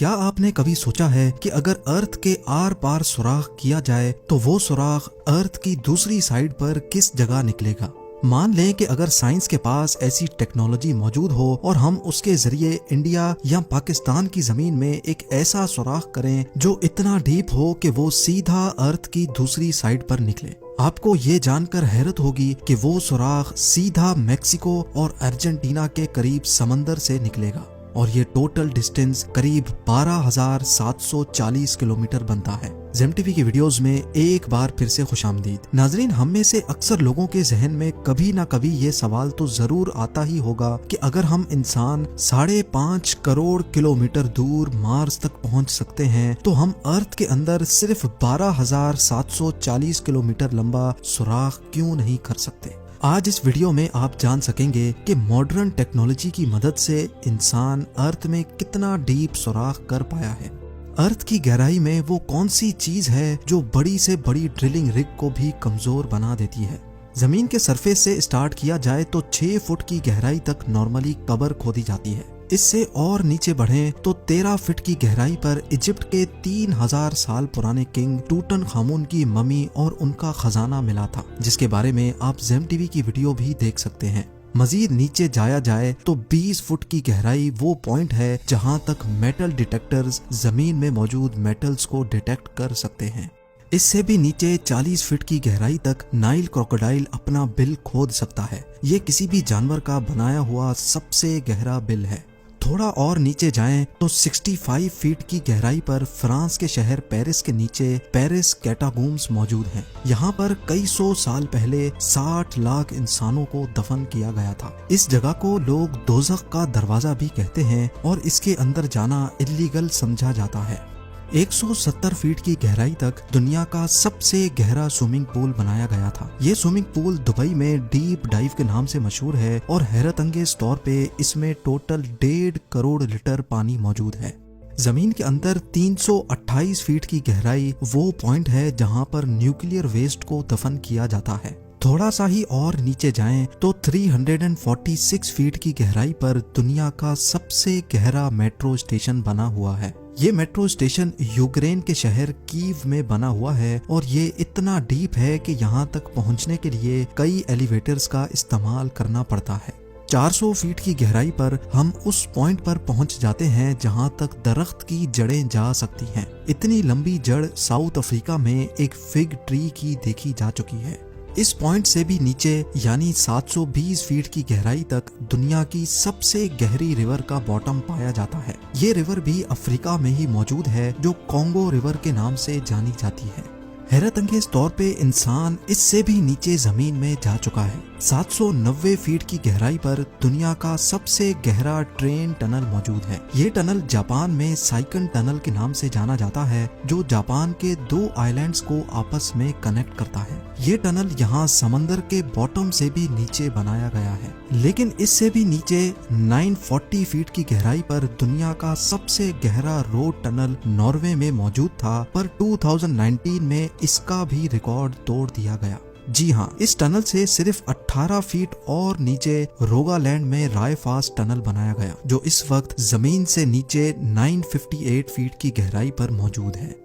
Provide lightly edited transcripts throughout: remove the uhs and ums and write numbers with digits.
क्या आपने कभी सोचा है कि अगर अर्थ के आर पार सुराख किया जाए तो वो सुराख अर्थ की दूसरी साइड पर किस जगह निकलेगा? मान लें कि अगर साइंस के पास ऐसी टेक्नोलॉजी मौजूद हो और हम उसके जरिए इंडिया या पाकिस्तान की जमीन में एक ऐसा सुराख करें जो इतना डीप हो कि वो सीधा अर्थ की दूसरी साइड पर निकले। आपको ये जानकर हैरत होगी कि वो सुराख सीधा मैक्सिको और अर्जेंटीना के करीब समंदर से निकलेगा और ये टोटल डिस्टेंस करीब 12,740 किलोमीटर बनता है। जेम टीवी की वीडियोस में एक बार फिर से खुशामदीद। नाजरीन, हम में से अक्सर लोगों के जहन में कभी ना कभी ये सवाल तो जरूर आता ही होगा कि अगर हम इंसान 5.5 करोड़ किलोमीटर दूर मार्स तक पहुंच सकते हैं तो हम अर्थ के अंदर सिर्फ 12,740 किलोमीटर लंबा सुराख क्यों नहीं कर सकते। आज इस वीडियो में आप जान सकेंगे कि मॉडर्न टेक्नोलॉजी की मदद से इंसान अर्थ में कितना डीप सुराख कर पाया है। अर्थ की गहराई में वो कौन सी चीज है जो बड़ी से बड़ी ड्रिलिंग रिग को भी कमजोर बना देती है। जमीन के सरफेस से स्टार्ट किया जाए तो 6 फुट की गहराई तक नॉर्मली कबर खोदी जाती है। इससे और नीचे बढ़ें तो 13 फीट की गहराई पर इजिप्ट के 3000 साल पुराने किंग टूटनखामुन की मम्मी और उनका खजाना मिला था, जिसके बारे में आप जेम टीवी की वीडियो भी देख सकते हैं। मजीद नीचे जाया जाए तो 20 फुट की गहराई वो पॉइंट है जहां तक मेटल डिटेक्टर्स जमीन में मौजूद मेटल्स को डिटेक्ट कर सकते हैं। इससे भी नीचे 40 फीट की गहराई तक नाइल क्रोकोडाइल अपना बिल खोद सकता है। ये किसी भी जानवर का बनाया हुआ सबसे गहरा बिल है। थोड़ा और नीचे जाएं तो 65 फीट की गहराई पर फ्रांस के शहर पेरिस के नीचे पेरिस कैटाकॉम्ब्स मौजूद हैं। यहाँ पर कई सौ साल पहले 60 लाख इंसानों को दफन किया गया था। इस जगह को लोग दोज़ख का दरवाजा भी कहते हैं और इसके अंदर जाना इल्लीगल समझा जाता है। 170 फीट की गहराई तक दुनिया का सबसे गहरा स्विमिंग पूल बनाया गया था। ये स्विमिंग पूल दुबई में डीप डाइव के नाम से मशहूर है और हैरत अंगेज तौर पे इसमें टोटल 1.5 करोड़ लीटर पानी मौजूद है। जमीन के अंदर 328 फीट की गहराई वो पॉइंट है जहां पर न्यूक्लियर वेस्ट को दफन किया जाता है। थोड़ा सा ही और नीचे जाएं तो 346 फीट की गहराई पर दुनिया का सबसे गहरा मेट्रो स्टेशन बना हुआ है। ये मेट्रो स्टेशन यूक्रेन के शहर कीव में बना हुआ है और ये इतना डीप है कि यहाँ तक पहुँचने के लिए कई एलिवेटर्स का इस्तेमाल करना पड़ता है। 400 फीट की गहराई पर हम उस पॉइंट पर पहुंच जाते हैं जहां तक दरख्त की जड़ें जा सकती हैं। इतनी लंबी जड़ साउथ अफ्रीका में एक फिग ट्री की देखी जा चुकी है। इस पॉइंट से भी नीचे यानी 720 फीट की गहराई तक दुनिया की सबसे गहरी रिवर का बॉटम पाया जाता है। ये रिवर भी अफ्रीका में ही मौजूद है जो कॉन्गो रिवर के नाम से जानी जाती है। हैरत अंगेज तौर पे इंसान इससे भी नीचे जमीन में जा चुका है। 790 फीट की गहराई पर दुनिया का सबसे गहरा ट्रेन टनल मौजूद है। ये टनल जापान में साइकन टनल के नाम से जाना जाता है जो जापान के 2 आइलैंड्स को आपस में कनेक्ट करता है। ये टनल यहाँ समंदर के बॉटम से भी नीचे बनाया गया है, लेकिन इससे भी नीचे 940 फीट की गहराई पर दुनिया का सबसे गहरा रोड टनल नॉर्वे में मौजूद था, पर 2019 में इसका भी रिकॉर्ड तोड़ दिया गया। जी हाँ, इस टनल से सिर्फ 18 फीट और नीचे रोगालैंड में रायफास्ट टनल बनाया गया जो इस वक्त जमीन से नीचे 958 फीट की गहराई पर मौजूद है।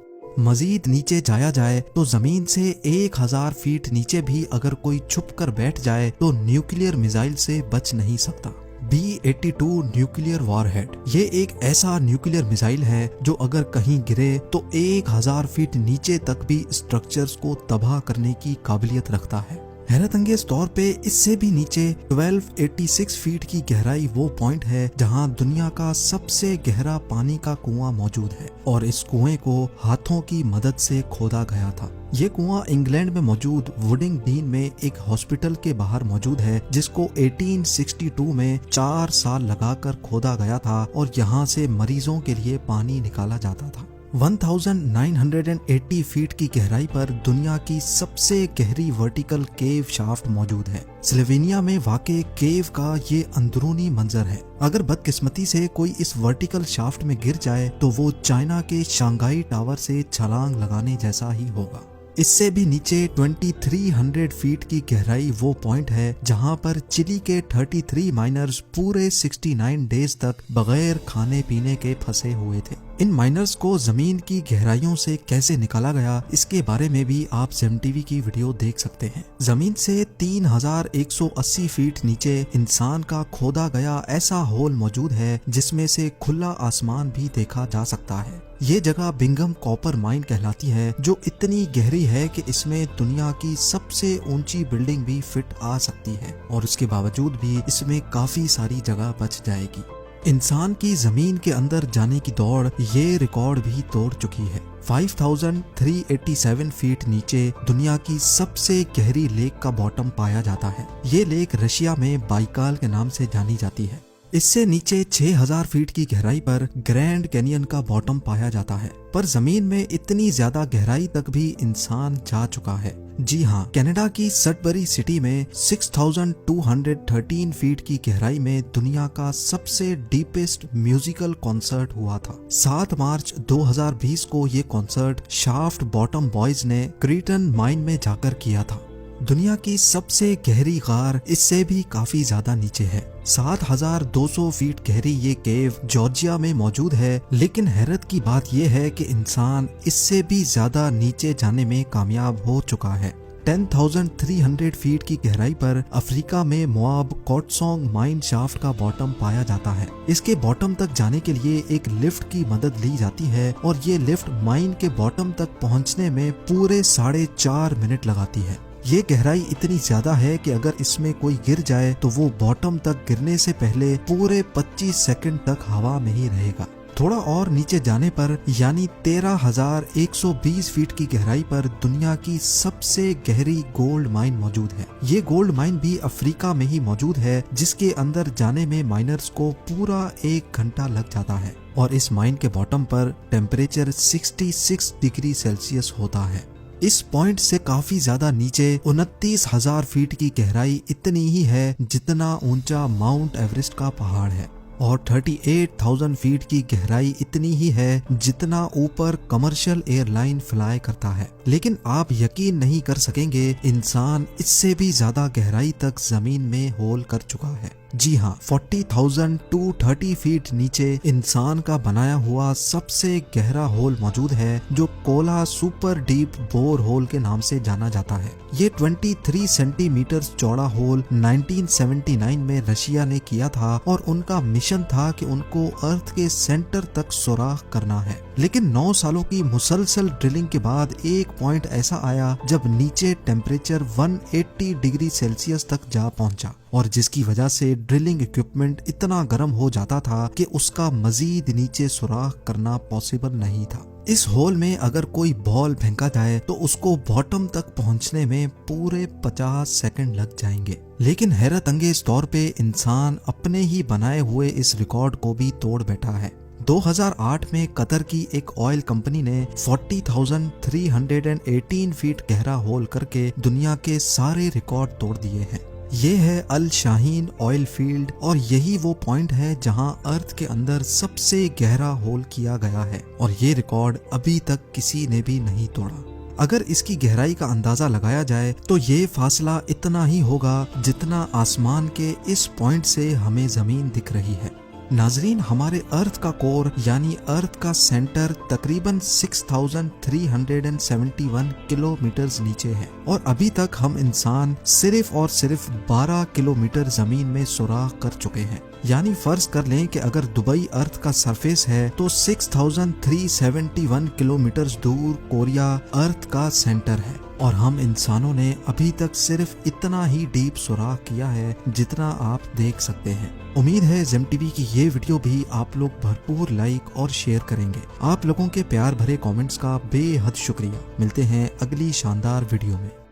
मजीद नीचे जाया जाए तो जमीन से 1000 फीट नीचे भी अगर कोई छुप कर बैठ जाए तो न्यूक्लियर मिसाइल से बच नहीं सकता। B-82 न्यूक्लियर वॉरहेड ये एक ऐसा न्यूक्लियर मिसाइल है जो अगर कहीं गिरे तो 1000 फीट नीचे तक भी स्ट्रक्चर्स को तबाह करने की काबिलियत रखता है। हैरत अंगेज तौर पे इससे भी नीचे 1286 फीट की गहराई वो पॉइंट है जहां दुनिया का सबसे गहरा पानी का कुआं मौजूद है और इस कुएं को हाथों की मदद से खोदा गया था। ये कुआं इंग्लैंड में मौजूद वुडिंग डीन में एक हॉस्पिटल के बाहर मौजूद है जिसको 1862 में 4 साल लगाकर खोदा गया था और यहाँ से मरीजों के लिए पानी निकाला जाता था। 1980 फीट की गहराई पर दुनिया की सबसे गहरी वर्टिकल केव शाफ्ट मौजूद है। स्लोवेनिया में वाक़े केव का ये अंदरूनी मंजर है। अगर बदकिस्मती से कोई इस वर्टिकल शाफ्ट में गिर जाए तो वो चाइना के शंघाई टावर से छलांग लगाने जैसा ही होगा। इससे भी नीचे 2300 फीट की गहराई वो पॉइंट है जहां पर चिली के 33 माइनर्स पूरे 69 डेज तक बगैर खाने पीने के फंसे हुए थे। इन माइनर्स को जमीन की गहराइयों से कैसे निकाला गया, इसके बारे में भी आप जेम टीवी की वीडियो देख सकते हैं। जमीन से 3180 फीट नीचे इंसान का खोदा गया ऐसा होल मौजूद है जिसमें से खुला आसमान भी देखा जा सकता है। ये जगह बिंघम कॉपर माइन कहलाती है, जो इतनी गहरी है कि इसमें दुनिया की सबसे ऊंची बिल्डिंग भी फिट आ सकती है और उसके बावजूद भी इसमें काफी सारी जगह बच जाएगी। इंसान की जमीन के अंदर जाने की दौड़ ये रिकॉर्ड भी तोड़ चुकी है। 5387 फीट नीचे दुनिया की सबसे गहरी लेक का बॉटम पाया जाता है। ये लेक रशिया में बाइकाल के नाम से जानी जाती है। इससे नीचे 6000 फीट की गहराई पर ग्रैंड कैनियन का बॉटम पाया जाता है, पर जमीन में इतनी ज्यादा गहराई तक भी इंसान जा चुका है। जी हाँ, कनाडा की सडबरी सिटी में 6213 फीट की गहराई में दुनिया का सबसे डीपेस्ट म्यूजिकल कॉन्सर्ट हुआ था। 7 मार्च 2020 को ये कॉन्सर्ट शाफ्ट बॉटम बॉयज ने क्रीटन माइन में जाकर किया था। दुनिया की सबसे गहरी गार इससे भी काफी ज्यादा नीचे है। 7200 फीट गहरी ये केव जॉर्जिया में मौजूद है, लेकिन हैरत की बात यह है कि इंसान इससे भी ज्यादा नीचे जाने में कामयाब हो चुका है। 10,300 फीट की गहराई पर अफ्रीका में मोआब कोटसोंग माइन शाफ्ट का बॉटम पाया जाता है। इसके बॉटम तक जाने के लिए एक लिफ्ट की मदद ली जाती है और ये लिफ्ट माइन के बॉटम तक पहुंचने में पूरे 4.5 मिनट लगाती है। ये गहराई इतनी ज्यादा है कि अगर इसमें कोई गिर जाए तो वो बॉटम तक गिरने से पहले पूरे 25 सेकंड तक हवा में ही रहेगा। थोड़ा और नीचे जाने पर यानी 13,120 फीट की गहराई पर दुनिया की सबसे गहरी गोल्ड माइन मौजूद है। ये गोल्ड माइन भी अफ्रीका में ही मौजूद है, जिसके अंदर जाने में माइनर्स को पूरा 1 घंटा लग जाता है और इस माइन के बॉटम पर टेम्परेचर 66 डिग्री सेल्सियस होता है। इस पॉइंट से काफी ज्यादा नीचे 29,000 फीट की गहराई इतनी ही है जितना ऊंचा माउंट एवरेस्ट का पहाड़ है और 38,000 फीट की गहराई इतनी ही है जितना ऊपर कमर्शियल एयरलाइन फ्लाई करता है। लेकिन आप यकीन नहीं कर सकेंगे, इंसान इससे भी ज्यादा गहराई तक जमीन में होल कर चुका है। जी हाँ, 40,230 फीट नीचे इंसान का बनाया हुआ सबसे गहरा होल मौजूद है, जो Kola super deep bore hole के नाम से जाना जाता है। ये 23 सेंटीमीटर चौड़ा होल 1979 में रशिया ने किया था और उनका मिशन था कि उनको अर्थ के सेंटर तक सुराख करना है। लेकिन 9 सालों की मुसलसल ड्रिलिंग के बाद एक पॉइंट ऐसा आया जब नीचे टेम्परेचर 180 डिग्री सेल्सियस तक जा पहुंचा और जिसकी वजह से ड्रिलिंग इक्विपमेंट इतना गर्म हो जाता था कि उसका मजीद नीचे सुराख करना पॉसिबल नहीं था। इस होल में अगर कोई बॉल फेंका जाए तो उसको बॉटम तक पहुंचने में पूरे 50 सेकंड लग जाएंगे। लेकिन हैरत अंगेज तौर पे इंसान अपने ही बनाए हुए इस रिकॉर्ड को भी तोड़ बैठा है। 2008 में कतर की एक ऑयल कंपनी ने 40,318 फीट गहरा होल करके दुनिया के सारे रिकॉर्ड तोड़ दिए हैं। ये है अल शाहीन ऑयल फील्ड और यही वो पॉइंट है जहां अर्थ के अंदर सबसे गहरा होल किया गया है और ये रिकॉर्ड अभी तक किसी ने भी नहीं तोड़ा। अगर इसकी गहराई का अंदाजा लगाया जाए तो ये फासला इतना ही होगा जितना आसमान के इस पॉइंट से हमें जमीन दिख रही है। नाजरीन, हमारे अर्थ का कोर यानी अर्थ का सेंटर तकरीबन 6371 किलोमीटर नीचे है और अभी तक हम इंसान सिर्फ और सिर्फ 12 किलोमीटर जमीन में सुराख कर चुके हैं। यानी फर्ज कर लें कि अगर दुबई अर्थ का सरफेस है तो 6371 किलोमीटर दूर कोरिया अर्थ का सेंटर है और हम इंसानों ने अभी तक सिर्फ इतना ही डीप सुराख किया है जितना आप देख सकते हैं। उम्मीद है जेम टीवी की ये वीडियो भी आप लोग भरपूर लाइक और शेयर करेंगे। आप लोगों के प्यार भरे कमेंट्स का बेहद शुक्रिया। मिलते हैं अगली शानदार वीडियो में।